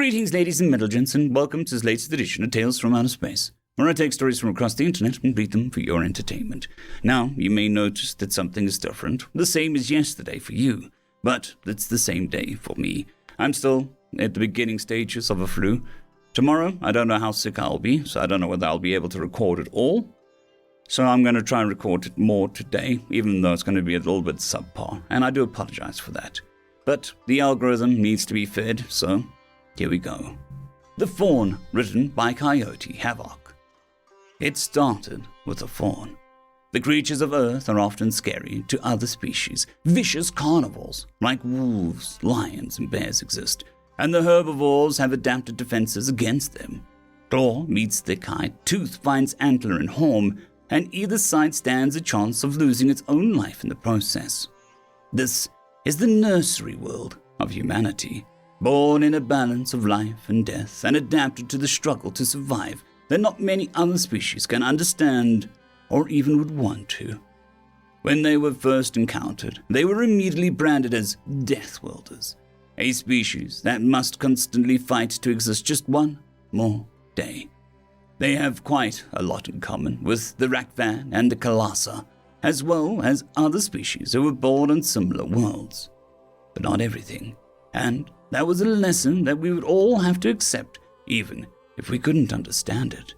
Greetings, ladies and middlegents, and welcome to this latest edition of Tales from Outer Space, where I take stories from across the internet and read them for your entertainment. Now, you may notice that something is different, the same as yesterday for you, but it's the same day for me. I'm still at the beginning stages of a flu. Tomorrow, I don't know how sick I'll be, so I don't know whether I'll be able to record it all. So I'm going to try and record it more today, even though it's going to be a little bit subpar, and I do apologize for that. But the algorithm needs to be fed, so here we go. The Fawn, written by Coyote Havoc. It started with a fawn. The creatures of Earth are often scary to other species. Vicious carnivores like wolves, lions, and bears exist, and the herbivores have adapted defenses against them. Claw meets thick hide, tooth finds antler and horn, and either side stands a chance of losing its own life in the process. This is the nursery world of humanity, born in a balance of life and death and adapted to the struggle to survive that not many other species can understand or even would want to. When they were first encountered, they were immediately branded as Deathworlders, a species that must constantly fight to exist just one more day. They have quite a lot in common with the Rakvan and the Kalasa, as well as other species who were born in similar worlds. But not everything, and that was a lesson that we would all have to accept, even if we couldn't understand it.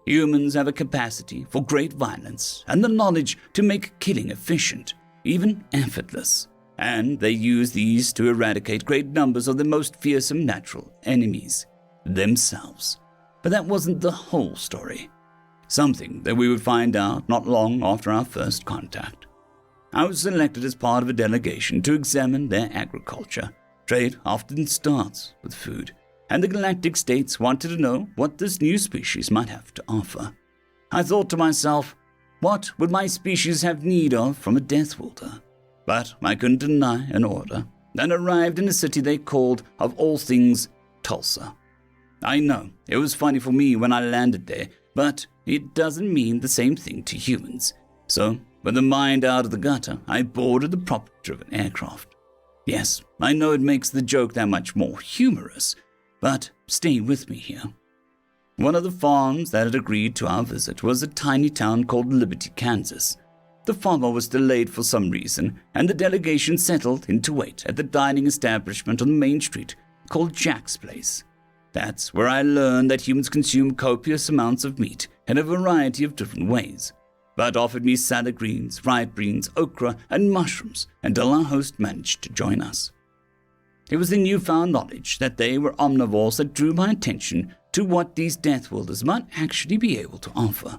Humans have a capacity for great violence and the knowledge to make killing efficient, even effortless, and they use these to eradicate great numbers of the most fearsome natural enemies, themselves. But that wasn't the whole story. Something that we would find out not long after our first contact. I was selected as part of a delegation to examine their agriculture. Trade often starts with food, and the galactic states wanted to know what this new species might have to offer. I thought to myself, what would my species have need of from a Deathworlder? But I couldn't deny an order, and arrived in a city they called, of all things, Tulsa. I know, it was funny for me when I landed there, but it doesn't mean the same thing to humans. So, with the mind out of the gutter, I boarded the prop-driven aircraft. Yes, I know it makes the joke that much more humorous, but stay with me here. One of the farms that had agreed to our visit was a tiny town called Liberty, Kansas. The farmer was delayed for some reason, and the delegation settled in to wait at the dining establishment on the main street called Jack's Place. That's where I learned that humans consume copious amounts of meat in a variety of different ways, but offered me salad greens, fried beans, okra, and mushrooms until our host managed to join us. It was the newfound knowledge that they were omnivores that drew my attention to what these Deathworlders might actually be able to offer.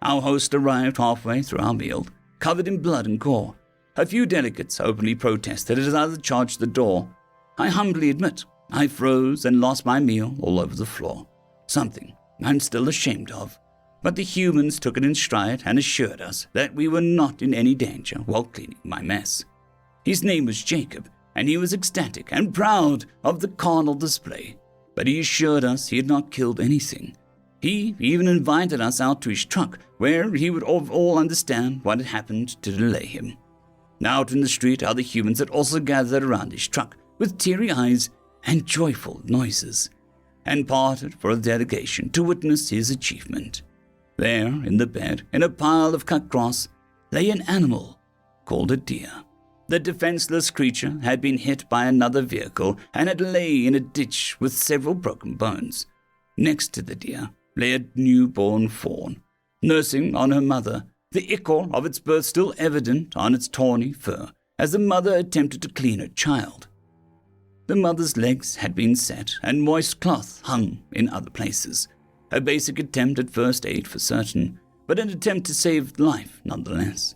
Our host arrived halfway through our meal, covered in blood and gore. A few delegates openly protested as others charged the door. I humbly admit, I froze and lost my meal all over the floor, something I'm still ashamed of. But the humans took it in stride and assured us that we were not in any danger while cleaning my mess. His name was Jacob, and he was ecstatic and proud of the carnal display, but he assured us he had not killed anything. He even invited us out to his truck, where he would all understand what had happened to delay him. Out in the street, other humans had also gathered around his truck with teary eyes and joyful noises, and parted for a delegation to witness his achievement. There, in the bed, in a pile of cut grass, lay an animal called a deer. The defenseless creature had been hit by another vehicle and had lay in a ditch with several broken bones. Next to the deer lay a newborn fawn, nursing on her mother, the ichor of its birth still evident on its tawny fur as the mother attempted to clean her child. The mother's legs had been set and moist cloth hung in other places. A basic attempt at first aid for certain, but an attempt to save life nonetheless.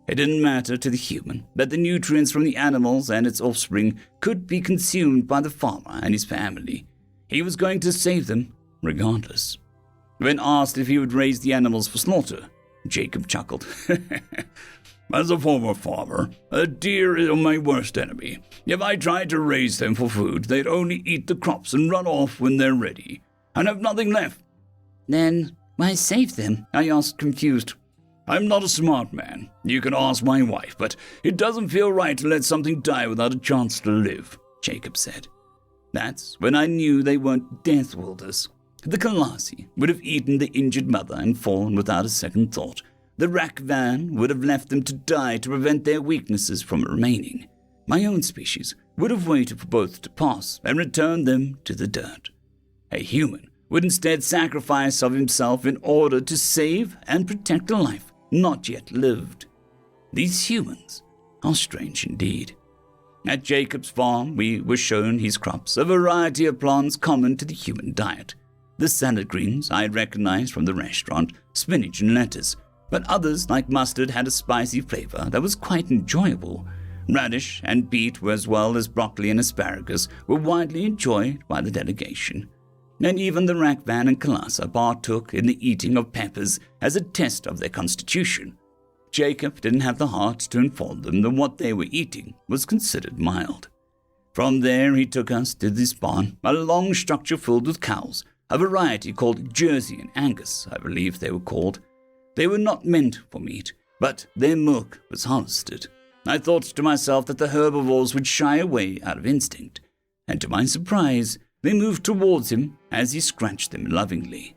It didn't matter to the human that the nutrients from the animals and its offspring could be consumed by the farmer and his family. He was going to save them regardless. When asked if he would raise the animals for slaughter, Jacob chuckled. As a former farmer, a deer is my worst enemy. If I tried to raise them for food, they'd only eat the crops and run off when they're ready, and have nothing left. Then why save them? I asked, confused. I'm not a smart man. You can ask my wife, but it doesn't feel right to let something die without a chance to live, Jacob said. That's when I knew they weren't Deathworlders. The Colossi would have eaten the injured mother and Fawn without a second thought. The rack van would have left them to die to prevent their weaknesses from remaining. My own species would have waited for both to pass and returned them to the dirt. A human would instead sacrifice of himself in order to save and protect a life not yet lived. These humans are strange indeed. At Jacob's farm, we were shown his crops, a variety of plants common to the human diet. The salad greens I had recognized from the restaurant, spinach and lettuce, but others, like mustard, had a spicy flavor that was quite enjoyable. Radish and beet, as well as broccoli and asparagus, were widely enjoyed by the delegation. And even the Rakvan and Kalasa partook in the eating of peppers as a test of their constitution. Jacob didn't have the heart to inform them that what they were eating was considered mild. From there he took us to this barn, a long structure filled with cows, a variety called Jersey and Angus, I believe they were called. They were not meant for meat, but their milk was harvested. I thought to myself that the herbivores would shy away out of instinct, and to my surprise, they moved towards him as he scratched them lovingly.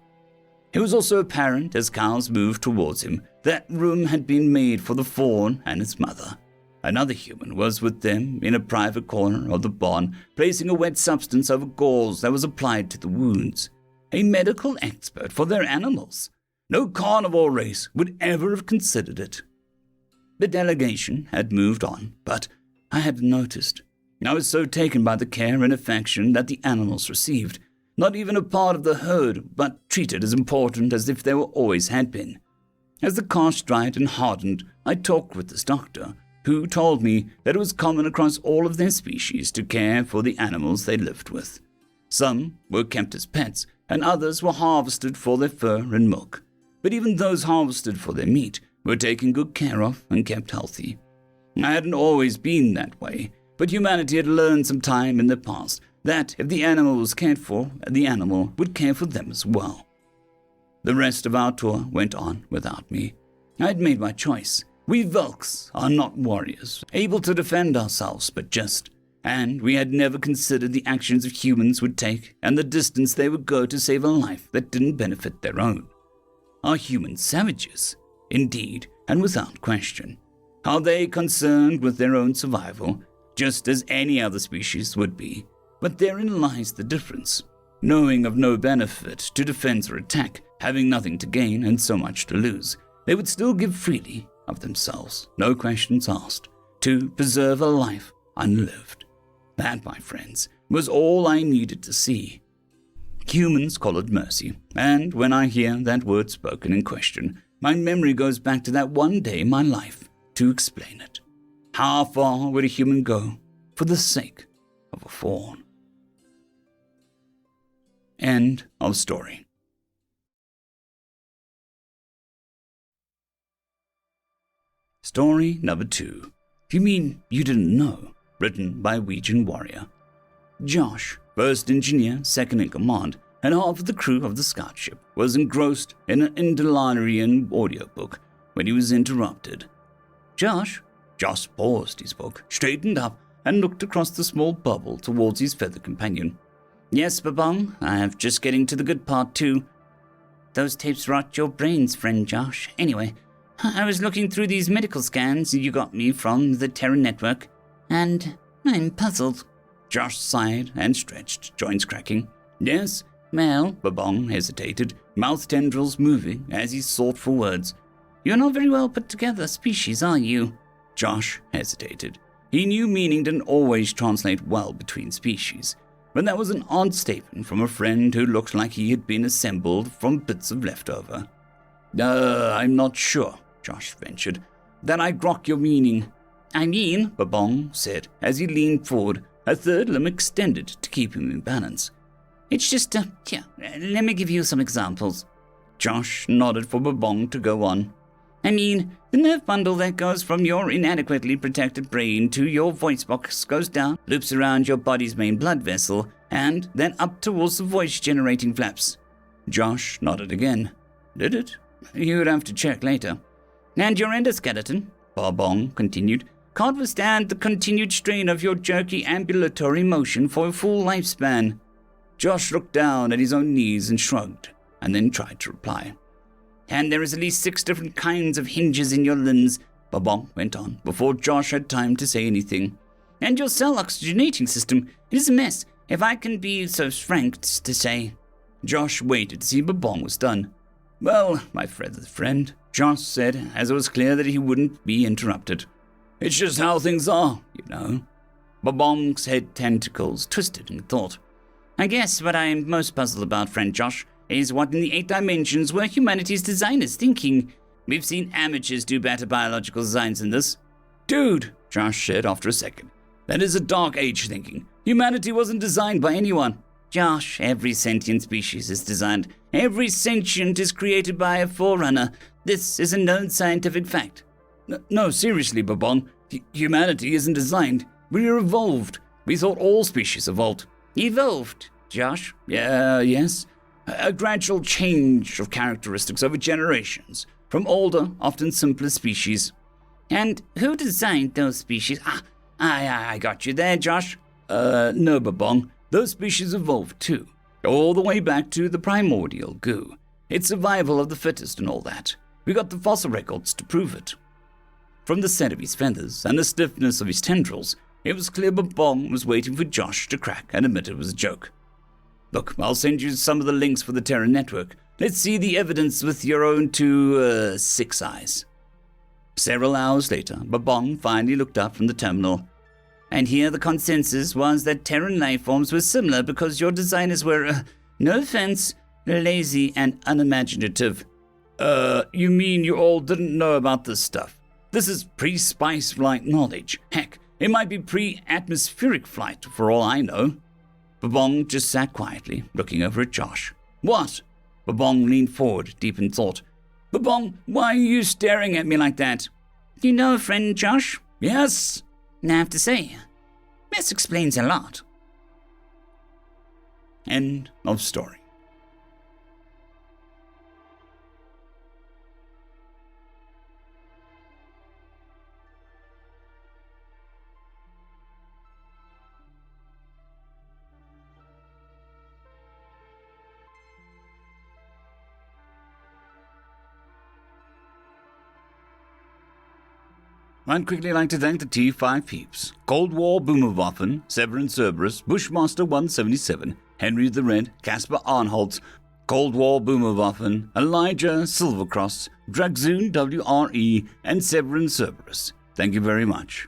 It was also apparent as cows moved towards him that room had been made for the fawn and its mother. Another human was with them in a private corner of the barn, placing a wet substance over gauze that was applied to the wounds. A medical expert for their animals. No carnivore race would ever have considered it. The delegation had moved on, but I had noticed. I was so taken by the care and affection that the animals received, not even a part of the herd, but treated as important as if they were always had been. As the cast dried and hardened, I talked with this doctor, who told me that it was common across all of their species to care for the animals they lived with. Some were kept as pets, and others were harvested for their fur and milk. But even those harvested for their meat were taken good care of and kept healthy. I hadn't always been that way, but humanity had learned some time in the past that if the animal was cared for, the animal would care for them as well. The rest of our tour went on without me. I had made my choice. We Velks are not warriors, able to defend ourselves, but just, and we had never considered the actions of humans would take and the distance they would go to save a life that didn't benefit their own. Are humans savages? Indeed, and without question. Are they concerned with their own survival, just as any other species would be? But therein lies the difference. Knowing of no benefit to defense or attack, having nothing to gain and so much to lose, they would still give freely of themselves, no questions asked, to preserve a life unlived. That, my friends, was all I needed to see. Humans call it mercy, and when I hear that word spoken in question, my memory goes back to that one day in my life to explain it. How far would a human go for the sake of a fawn? End of story. Story number 2. You mean you didn't know? Written by WegianWarrior. Josh, first engineer, second in command, and half of the crew of the scout ship, was engrossed in an Indolarian audiobook when he was interrupted. Josh paused his book, straightened up, and looked across the small bubble towards his feathered companion. Yes, Babong, I'm just getting to the good part too. Those tapes rot your brains, friend Josh. Anyway, I was looking through these medical scans you got me from the Terra network, and I'm puzzled. Josh sighed and stretched, joints cracking. Yes, well, Babong hesitated, mouth tendrils moving as he sought for words. You're not very well put together species, are you? Josh hesitated. He knew meaning didn't always translate well between species, but that was an odd statement from a friend who looked like he had been assembled from bits of leftover. I'm not sure, Josh ventured, that I grok your meaning. I mean, Babong said as he leaned forward, a third limb extended to keep him in balance. It's just, let me give you some examples. Josh nodded for Babong to go on. I mean, the nerve bundle that goes from your inadequately protected brain to your voice box goes down, loops around your body's main blood vessel, and then up towards the voice-generating flaps. Josh nodded again. Did it? You'd have to check later. And your endoskeleton, Babong continued, can't withstand the continued strain of your jerky ambulatory motion for a full lifespan. Josh looked down at his own knees and shrugged, and then tried to reply. And there is at least 6 different kinds of hinges in your limbs, Babong went on, before Josh had time to say anything. And your cell oxygenating system, it is a mess, if I can be so frank to say. Josh waited to see Babong was done. Well, my friend, Josh said, as it was clear that he wouldn't be interrupted. It's just how things are, you know. Babong's head tentacles twisted in thought. I guess what I am most puzzled about, friend Josh, is what in the 8 dimensions were humanity's designers thinking. We've seen amateurs do better biological designs than this. Dude, Josh said after a second, that is a dark age thinking. Humanity wasn't designed by anyone. Josh, every sentient species is designed. Every sentient is created by a forerunner. This is a known scientific fact. No, seriously, Babong. Humanity isn't designed. We're evolved. We thought all species evolved. Evolved, Josh? Yes. A gradual change of characteristics over generations, from older, often simpler species. And who designed those species? I got you there, Josh. No, Babong. Those species evolved too, all the way back to the primordial goo. It's survival of the fittest and all that. We got the fossil records to prove it. From the set of his feathers and the stiffness of his tendrils, it was clear Babong was waiting for Josh to crack and admit it was a joke. Look, I'll send you some of the links for the Terra network. Let's see the evidence with your own 6 eyes. Several hours later, Babong finally looked up from the terminal. And here the consensus was that Terran life forms were similar because your designers were, no offense, lazy and unimaginative. You mean you all didn't know about this stuff? This is pre-spice flight knowledge. Heck, it might be pre-atmospheric flight for all I know. Babong just sat quietly, looking over at Josh. What? Babong leaned forward, deep in thought. Babong, why are you staring at me like that? You know a friend, Josh? Yes. I have to say, this explains a lot. End of story. I'd quickly like to thank the T5 peeps, Cold War Boomerwaffen, Severin Cerberus, Bushmaster 177, Henry the Red, Caspar Arnholtz, Cold War Boomerwaffen, Elijah Silvercross, Dragzoon WRE, and Severin Cerberus. Thank you very much.